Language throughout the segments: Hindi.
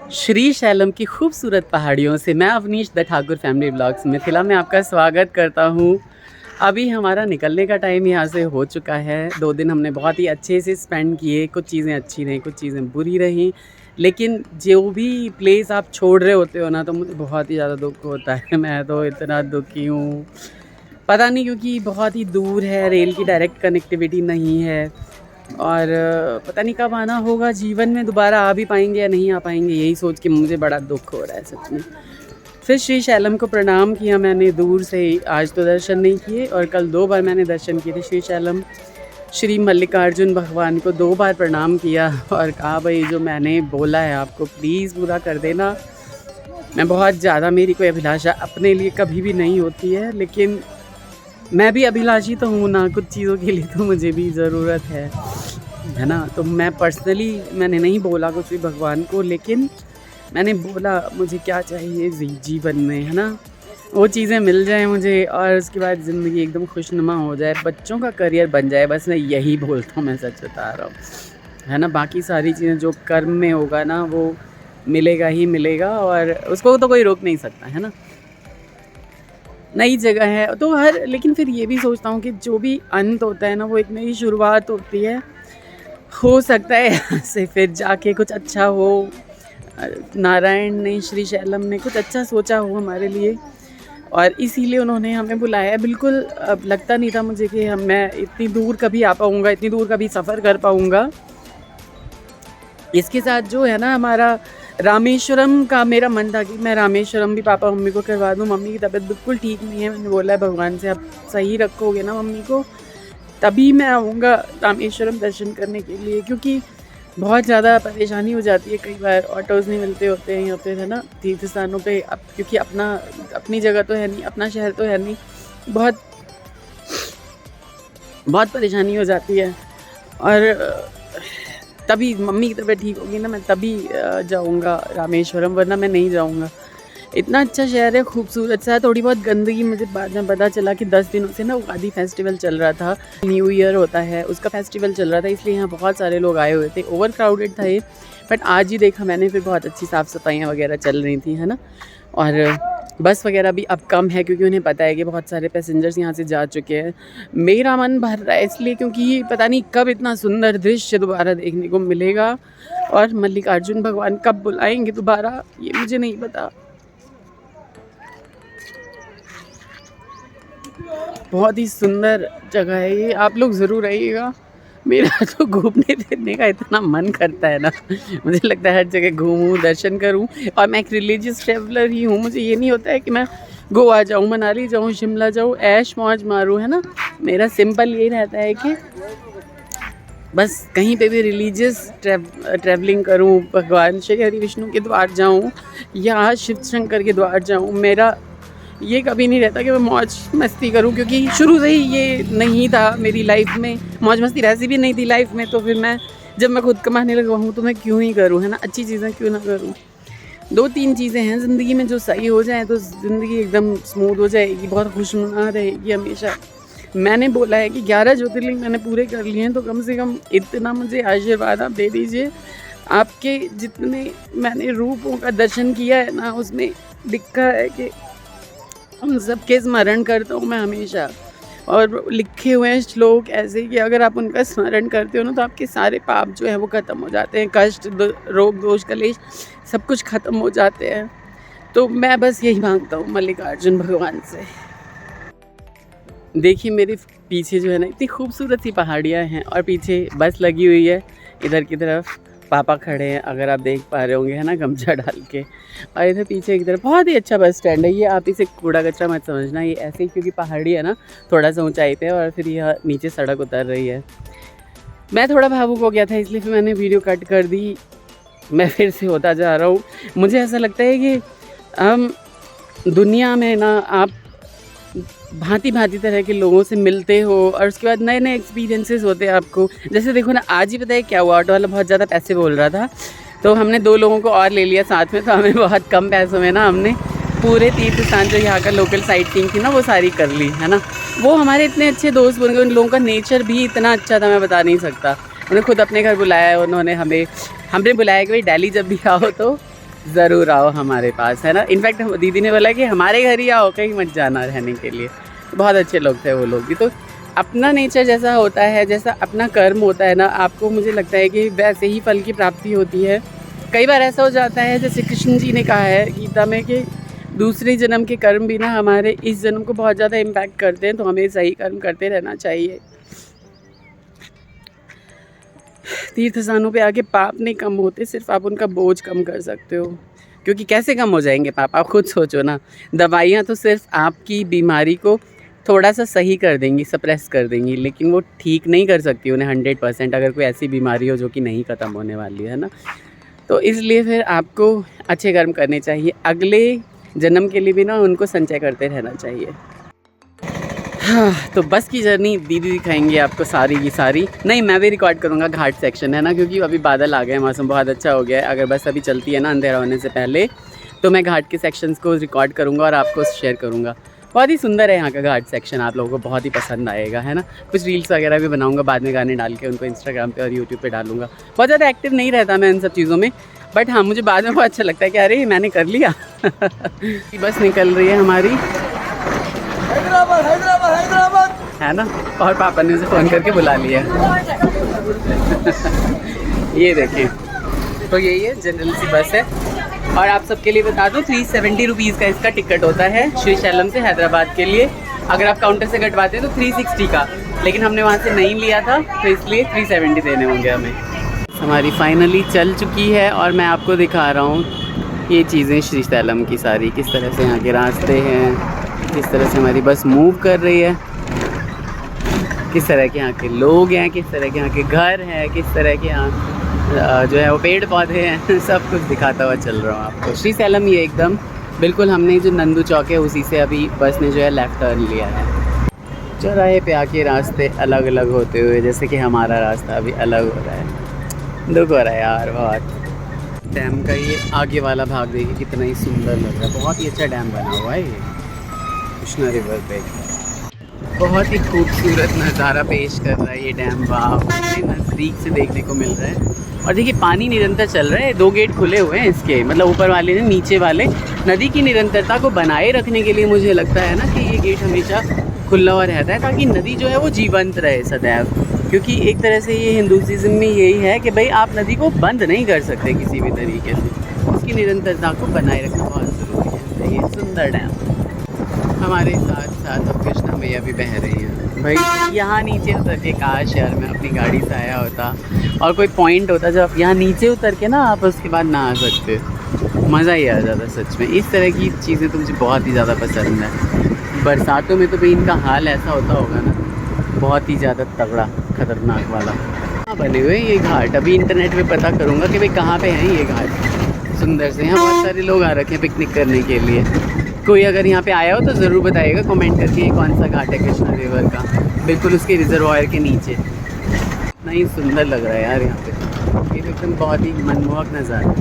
श्री शैलम की खूबसूरत पहाड़ियों से मैं Avnish the Thakur family blogs Mithila में आपका स्वागत करता हूँ। अभी हमारा निकलने का टाइम यहाँ से हो चुका है। 2 दिन हमने बहुत ही अच्छे से स्पेंड किए। कुछ चीज़ें अच्छी रहीं, कुछ चीज़ें बुरी रहीं, लेकिन जो भी प्लेस आप छोड़ रहे होते हो ना, तो मुझे बहुत ही ज़्यादा दुख होता है। मैं तो इतना दुखी हूँ, पता नहीं, क्योंकि बहुत ही दूर है, रेल की डायरेक्ट कनेक्टिविटी नहीं है और पता नहीं कब आना होगा जीवन में, दोबारा आ भी पाएंगे या नहीं आ पाएंगे, यही सोच के मुझे बड़ा दुख हो रहा है सच में। फिर श्री शैलम को प्रणाम किया मैंने दूर से ही। आज तो दर्शन नहीं किए और कल 2 बार मैंने दर्शन किए थे श्री शैलम। श्री मल्लिकार्जुन भगवान को 2 बार प्रणाम किया और कहा भाई जो मैंने बोला है आपको प्लीज़ पूरा कर देना। मैं बहुत ज़्यादा, मेरी कोई अभिलाषा अपने लिए कभी भी नहीं होती है, लेकिन मैं भी अभिलाषी तो हूँ ना, कुछ चीज़ों के लिए तो मुझे भी ज़रूरत है ना। तो मैं पर्सनली मैंने नहीं बोला कुछ भी भगवान को, लेकिन मैंने बोला मुझे क्या चाहिए जीवन में, है ना, वो चीज़ें मिल जाए मुझे और उसके बाद ज़िंदगी एकदम खुशनुमा हो जाए, बच्चों का करियर बन जाए। बस मैं यही बोलता हूँ, मैं सच बता रहा हूँ, है ना। बाकी सारी चीज़ें जो कर्म में होगा ना, वो मिलेगा ही मिलेगा और उसको तो कोई रोक नहीं सकता, है ना। नई जगह है तो लेकिन फिर ये भी सोचता हूँ कि जो भी अंत होता है ना, वो एक नई शुरुआत होती है। हो सकता है यहाँ से फिर जाके कुछ अच्छा हो, नारायण ने, श्री शैलम ने कुछ अच्छा सोचा हो हमारे लिए और इसीलिए उन्होंने हमें बुलाया है। बिल्कुल अब लगता नहीं था मुझे कि मैं इतनी दूर कभी आ पाऊँगा, इतनी दूर कभी सफ़र कर पाऊँगा। इसके साथ जो है ना, हमारा रामेश्वरम का मेरा मन था कि मैं रामेश्वरम भी पापा मम्मी को करवा दूँ। मम्मी की तबीयत बिल्कुल ठीक नहीं है, मैंने बोला है भगवान से आप सही रखोगे ना मम्मी को, तभी मैं आऊँगा रामेश्वरम दर्शन करने के लिए, क्योंकि बहुत ज़्यादा परेशानी हो जाती है। कई बार ऑटोज़ नहीं मिलते होते हैं यहाँ पे, है ना, तीर्थ स्थानों पे। अब क्योंकि अपनी जगह तो है नहीं, अपना शहर तो है नहीं, बहुत बहुत परेशानी हो जाती है। और तभी मम्मी की तबीयत ठीक होगी ना, मैं तभी जाऊँगा रामेश्वरम, वरना मैं नहीं जाऊँगा। इतना अच्छा शहर है, खूबसूरत सा है। थोड़ी बहुत गंदगी, मुझे बाद में पता चला कि 10 दिनों से ना उगादी फेस्टिवल चल रहा था, न्यू ईयर होता है उसका फेस्टिवल चल रहा था, इसलिए यहाँ बहुत सारे लोग आए हुए थे। ओवर क्राउडेड था ये, बट आज ही देखा मैंने, फिर बहुत अच्छी साफ़ सफाइयाँ वगैरह चल रही थी, है ना। और बस वगैरह भी अब कम है, क्योंकि उन्हें पता है कि बहुत सारे पैसेंजर्स यहाँ से जा चुके हैं। मेरा मन भर रहा है इसलिए, क्योंकि पता नहीं कब इतना सुंदर दृश्य दोबारा देखने को मिलेगा और मल्लिकार्जुन भगवान कब बुलाएंगे दोबारा, ये मुझे नहीं पता। बहुत ही सुंदर जगह है ये, आप लोग ज़रूर आइएगा। मेरा तो घूमने फिरने का इतना मन करता है ना, मुझे लगता है हर जगह घूमूं, दर्शन करूं। और मैं एक रिलीजियस ट्रैवलर ही हूँ, मुझे ये नहीं होता है कि मैं गोवा जाऊँ, मनाली जाऊँ, शिमला जाऊँ, ऐश मौज मारूँ, है ना। मेरा सिंपल यही रहता है कि बस कहीं पे भी रिलीजियस ट्रैवलिंग करूँ, भगवान श्री हरि विष्णु के द्वार जाऊँ या शिव शंकर के द्वार जाऊँ। मेरा ये कभी नहीं रहता कि मैं मौज मस्ती करूं, क्योंकि शुरू से ही ये नहीं था मेरी लाइफ में, मौज मस्ती वैसी भी नहीं थी लाइफ में। तो फिर जब मैं खुद कमाने लगा हूँ तो मैं क्यों ही करूँ, है ना, अच्छी चीज़ें क्यों ना करूँ। 2-3 चीज़ें हैं ज़िंदगी में, जो सही हो जाए तो ज़िंदगी एकदम स्मूथ हो जाएगी, बहुत खुशनुमा रहेगी हमेशा। मैंने बोला है कि 11 ज्योतिर्लिंग मैंने पूरे कर लिए हैं, तो कम से कम इतना मुझे आशीर्वाद आप दे दीजिए। आपके जितने मैंने रूपों का दर्शन किया है ना, उसमें लिखा है कि उन सबके स्मरण करता हूँ मैं हमेशा, और लिखे हुए हैं श्लोक ऐसे कि अगर आप उनका स्मरण करते हो ना, तो आपके सारे पाप जो है वो ख़त्म हो जाते हैं, कष्ट, रोग, दोष, कलेश सब कुछ ख़त्म हो जाते हैं। तो मैं बस यही मांगता हूँ मल्लिकार्जुन भगवान से। देखिए मेरे पीछे जो है ना, इतनी खूबसूरत सी पहाड़ियाँ हैं और पीछे बस लगी हुई है, इधर की तरफ पापा खड़े हैं, अगर आप देख पा रहे होंगे, है ना, गमछा डाल के। और इधर पीछे की तरफ बहुत ही अच्छा बस स्टैंड है। ये आप इसे कूड़ा कचरा मत समझना, ये ऐसे ही क्योंकि पहाड़ी है ना, थोड़ा सा ऊंचाई पे और फिर यह नीचे सड़क उतर रही है। मैं थोड़ा भावुक हो गया था, इसलिए फिर मैंने वीडियो कट कर दी। मैं फिर से होता जा रहा हूँ। मुझे ऐसा लगता है कि हम दुनिया में ना, आप भांति भांति तरह के लोगों से मिलते हो और उसके बाद नए नए एक्सपीरियंसेस होते हैं आपको। जैसे देखो ना, आज ही पता है क्या हुआ, ऑटो वाला बहुत ज़्यादा पैसे बोल रहा था, तो हमने 2 लोगों को और ले लिया साथ में, तो हमें बहुत कम पैसों में ना हमने पूरे तीर्थ स्थान जो यहाँ का लोकल साइट सीइंग थी ना, वो सारी कर ली, है ना। वो हमारे इतने अच्छे दोस्त बन गए, उन लोगों का नेचर भी इतना अच्छा था, मैं बता नहीं सकता। उन्हें खुद अपने घर बुलाया, उन्होंने हमने बुलाया कि भाई दिल्ली जब भी आओ तो ज़रूर आओ हमारे पास, है ना। इनफैक्ट दीदी ने बोला कि हमारे घर ही आओ, कहीं मत जाना रहने के लिए। बहुत अच्छे लोग थे वो लोग भी। तो अपना नेचर जैसा होता है, जैसा अपना कर्म होता है ना, आपको मुझे लगता है कि वैसे ही फल की प्राप्ति होती है। कई बार ऐसा हो जाता है, जैसे कृष्ण जी ने कहा है गीता में कि दूसरे जन्म के कर्म भी ना हमारे इस जन्म को बहुत ज़्यादा इम्पैक्ट करते हैं, तो हमें सही कर्म करते रहना चाहिए। तीर्थ स्थानों पे आके पाप नहीं कम होते, सिर्फ आप उनका बोझ कम कर सकते हो। क्योंकि कैसे कम हो जाएंगे पाप, आप खुद सोचो ना। दवाइयाँ तो सिर्फ आपकी बीमारी को थोड़ा सा सही कर देंगी, सप्रेस कर देंगी, लेकिन वो ठीक नहीं कर सकती उन्हें 100%, अगर कोई ऐसी बीमारी हो जो कि नहीं ख़त्म होने वाली है ना। तो इसलिए फिर आपको अच्छे कर्म करने चाहिए, अगले जन्म के लिए भी ना उनको संचय करते रहना चाहिए। हाँ, तो बस की जर्नी दीदी दिखाएंगे आपको सारी की सारी। नहीं, मैं भी रिकॉर्ड करूँगा घाट सेक्शन, है ना, क्योंकि अभी बादल आ गए, मौसम बहुत अच्छा हो गया है। अगर बस अभी चलती है ना अंधेरा होने से पहले, तो मैं घाट के सेक्शंस को रिकॉर्ड करूँगा और आपको शेयर करूँगा। बहुत ही सुंदर है यहाँ का घाट सेक्शन, आप लोगों को बहुत ही पसंद आएगा, है ना। कुछ रील्स वगैरह भी बनाऊँगा बाद में, गाने डाल के उनको इंस्टाग्राम पे और यूट्यूब पे डालूँगा। बहुत ज़्यादा एक्टिव नहीं रहता मैं इन सब चीज़ों में, बट हाँ, मुझे बाद में बहुत अच्छा लगता है कि अरे मैंने कर लिया। बस निकल रही है हमारी, हैदराबाद हैदराबाद हैदराबाद, है ना। और पापा ने उसे फ़ोन करके बुला लिया। ये देखें, तो यही है, जनरल सी बस है। और आप सबके लिए बता दूं, 370 रुपीज़ का इसका टिकट होता है श्रीशैलम से हैदराबाद के लिए। अगर आप काउंटर से कटवाते हैं तो 360 का, लेकिन हमने वहाँ से नहीं लिया था, तो इसलिए 370 देने होंगे हमें। हमारी फाइनली चल चुकी है और मैं आपको दिखा रहा हूँ ये चीज़ें श्रीशैलम की सारी, किस तरह से यहाँ के रास्ते हैं, किस तरह से हमारी बस मूव कर रही है, किस तरह के यहाँ के लोग हैं, किस तरह के यहाँ के घर हैं, किस तरह के यहाँ जो है वो पेड़ पौधे हैं। सब कुछ दिखाता हुआ चल रहा हूँ आपको। श्रीशैलम ये एकदम बिल्कुल, हमने जो नंदू चौक है उसी से अभी बस ने जो है लेफ़्ट टर्न लिया है। चौराहे पे आके रास्ते अलग अलग होते हुए, जैसे कि हमारा रास्ता अभी अलग हो रहा है। दुख हो रहा है यार बहुत। डैम का ये आगे वाला भाग देखिए कितना ही सुंदर लग रहा है, बहुत ही अच्छा डैम बना हुआ है ये कृष्णा रिवर पे। बहुत ही खूबसूरत नज़ारा पेश कर रहा है ये डैम, वाह, इतने नज़दीक से देखने को मिल रहा है। और देखिए पानी निरंतर चल रहा है, 2 गेट खुले हुए हैं इसके, मतलब ऊपर वाले ने, नीचे वाले। नदी की निरंतरता को बनाए रखने के लिए मुझे लगता है ना कि ये गेट हमेशा खुला हुआ रहता है, ताकि नदी जो है वो जीवंत रहे सदैव। क्योंकि एक तरह से ये हिंदुइज्म में यही है कि भाई आप नदी को बंद नहीं कर सकते किसी भी तरीके से, उसकी निरंतरता को बनाए रखना बहुत ज़रूरी है। ये सुंदर डैम, हमारे साथ साथ अब कृष्णा मैया भी बह रही है। भाई यहाँ नीचे उतर के काश यार मैं अपनी गाड़ी से आया होता, और कोई पॉइंट होता जब यहाँ नीचे उतर के ना आप उसके बाद ना आ सकते, मज़ा ही आ जाता सच में। इस तरह की चीज़ें तो मुझे बहुत ही ज़्यादा पसंद है। बरसातों में तो भाई इनका हाल ऐसा होता होगा ना, बहुत ही ज़्यादा तगड़ा खतरनाक वाला। कहाँ बने हुए ये घाट, अभी इंटरनेट पे पता करूँगा कि भाई कहाँ पे हैं ये घाट। सुंदर से, यहाँ बहुत सारे लोग आ रखे हैं पिकनिक करने के लिए। कोई अगर यहाँ पे आया हो तो ज़रूर बताइएगा कमेंट करके ये कौन सा घाट है कृष्णा रिवर का, बिल्कुल उसके रिजर्वायर के नीचे। नहीं, सुंदर लग रहा है यार यहाँ पे, ये तो एकदम बहुत ही मनमोहक नज़ारा।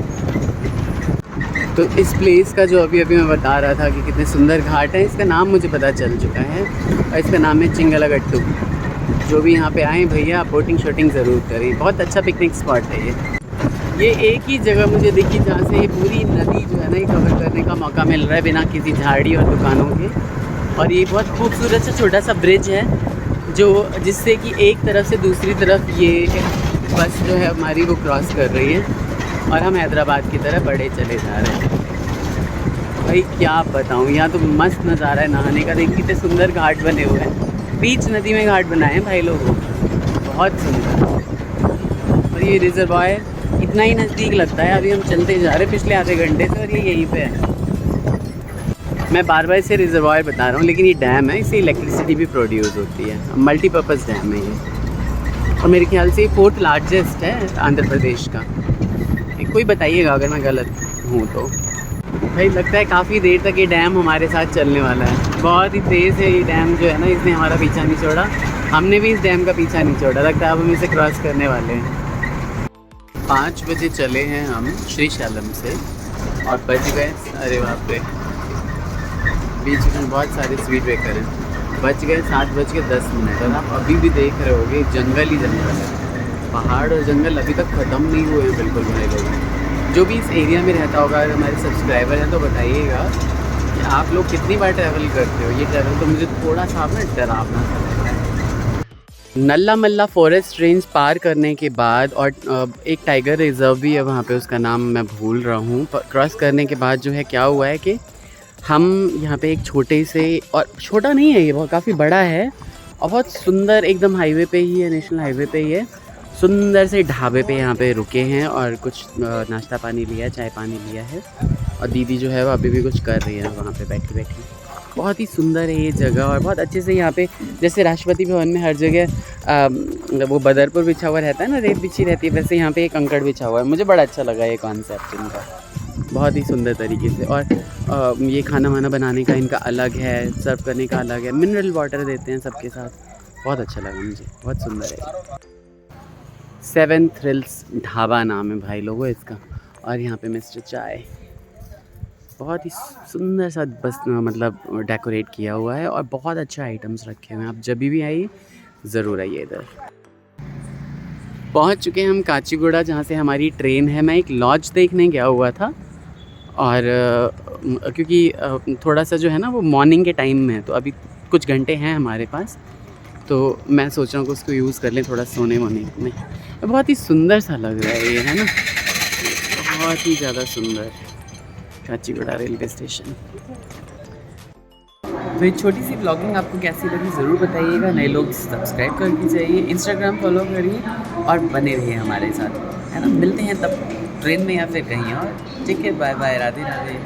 तो इस प्लेस का जो अभी मैं बता रहा था कि कितने सुंदर घाट है, इसका नाम मुझे पता चल चुका है और इसका नाम है चिंगलागट्टू। जो भी यहाँ पे आएँ भैया, बोटिंग शूटिंग ज़रूर करें, बहुत अच्छा पिकनिक स्पॉट है ये एक ही जगह मुझे दिखी जहाँ से ये पूरी नदी जो है ना ये कवर करने का मौका मिल रहा है बिना किसी झाड़ी और दुकानों के। और ये बहुत खूबसूरत सा छोटा सा ब्रिज है जो जिससे कि एक तरफ से दूसरी तरफ ये बस जो है हमारी वो क्रॉस कर रही है और हम हैदराबाद की तरफ बढ़े चले जा रहे हैं। भाई क्या बताऊँ, यहाँ तो मस्त नज़ारा है नहाने का। देखिए कितने सुंदर घाट बने हुए हैं, बीच नदी में घाट बनाए हैं भाई लोगों, बहुत सुंदर। और ये रिजर्वायर इतना ही नज़दीक लगता है, अभी हम चलते जा रहे हैं पिछले आधे घंटे से और ये यहीं पे है। मैं बार बार इसे रिजर्वायर बता रहा हूँ, लेकिन ये डैम है, इससे इलेक्ट्रिसिटी भी प्रोड्यूस होती है, मल्टीपर्पज़ डैम है ये। और मेरे ख्याल से ये 4th लार्जेस्ट है आंध्र प्रदेश का। कोई बताइएगा अगर मैं गलत हूँ तो। भाई लगता है काफ़ी देर तक ये डैम हमारे साथ चलने वाला है, बहुत ही तेज़ है ये डैम जो है ना, इसने हमारा पीछा नहीं छोड़ा, हमने भी इस डैम का पीछा नहीं छोड़ा। लगता है अब हम इसे क्रॉस करने वाले हैं। 5 बजे चले हैं हम श्रीशैलम से और बज गए, अरे बाप रे, बीच में बहुत सारे स्पीड ब्रेकर हैं, बज गए 7:10। और आप अभी भी देख रहे होगे जंगल ही जंगल है, पहाड़ और जंगल अभी तक ख़त्म नहीं हुए हैं बिल्कुल भाई लोग। जो भी इस एरिया में रहता होगा, अगर हमारे सब्सक्राइबर हैं तो बताइएगा कि आप लोग कितनी बार ट्रैवल करते हो। ये ट्रैवल तो मुझे थोड़ा सा ना डरावना सा लगता है। नल्ला मल्ला फॉरेस्ट रेंज पार करने के बाद और एक टाइगर रिजर्व भी है वहाँ पे, उसका नाम मैं भूल रहा हूँ। क्रॉस करने के बाद जो है क्या हुआ है कि हम यहाँ पे एक छोटे से, और छोटा नहीं है ये, बहुत काफ़ी बड़ा है और बहुत सुंदर, एकदम हाईवे पे ही है, नेशनल हाईवे पे ही है, सुंदर से ढाबे पे यहाँ पे रुके हैं और कुछ नाश्ता पानी लिया, चाय पानी लिया है। और दीदी जो है वो अभी भी कुछ कर रही है वहाँ पे बैठी बैठी। बहुत ही सुंदर है ये जगह और बहुत अच्छे से यहाँ पे, जैसे राष्ट्रपति भवन में हर जगह वो बदरपुर बिछा हुआ रहता है ना, रेत बिछी रहती है, वैसे यहाँ पे एक कंकड़ बिछा हुआ है। मुझे बड़ा अच्छा लगा ये कॉन्सेप्ट इनका, बहुत ही सुंदर तरीके से। और ये खाना वाना बनाने का इनका अलग है, सर्व करने का अलग है, मिनरल वाटर देते हैं सबके साथ। बहुत अच्छा लगा मुझे, बहुत सुंदर है। 7 थ्रिल्स ढाबा नाम है भाई लोगों इसका। और यहाँ पे मिस्टर चाय, बहुत ही सुंदर सा बस मतलब डेकोरेट किया हुआ है और बहुत अच्छे आइटम्स रखे हुए हैं। आप जब भी आइए ज़रूर आइए इधर। पहुँच चुके हैं हम काचीगुड़ा, जहाँ से हमारी ट्रेन है। मैं एक लॉज देखने गया हुआ था और क्योंकि थोड़ा सा जो है ना वो मॉर्निंग के टाइम में है, तो अभी कुछ घंटे हैं हमारे पास, तो मैं सोच रहा हूँ कि उसको यूज़ कर लें थोड़ा सोने वोने में। बहुत ही सुंदर सा लग रहा है ये, है ना, बहुत ही ज़्यादा सुंदर काचीगुड़ा रेलवे स्टेशन। तो ये छोटी सी ब्लॉगिंग आपको कैसी लगी ज़रूर बताइएगा। नए लोग सब्सक्राइब करके जाइए, इंस्टाग्राम फॉलो करिए और बने रहिए हमारे साथ, है ना। मिलते हैं तब ट्रेन में या फिर कहीं और। ठीक है, बाय बाय, राधे राधे।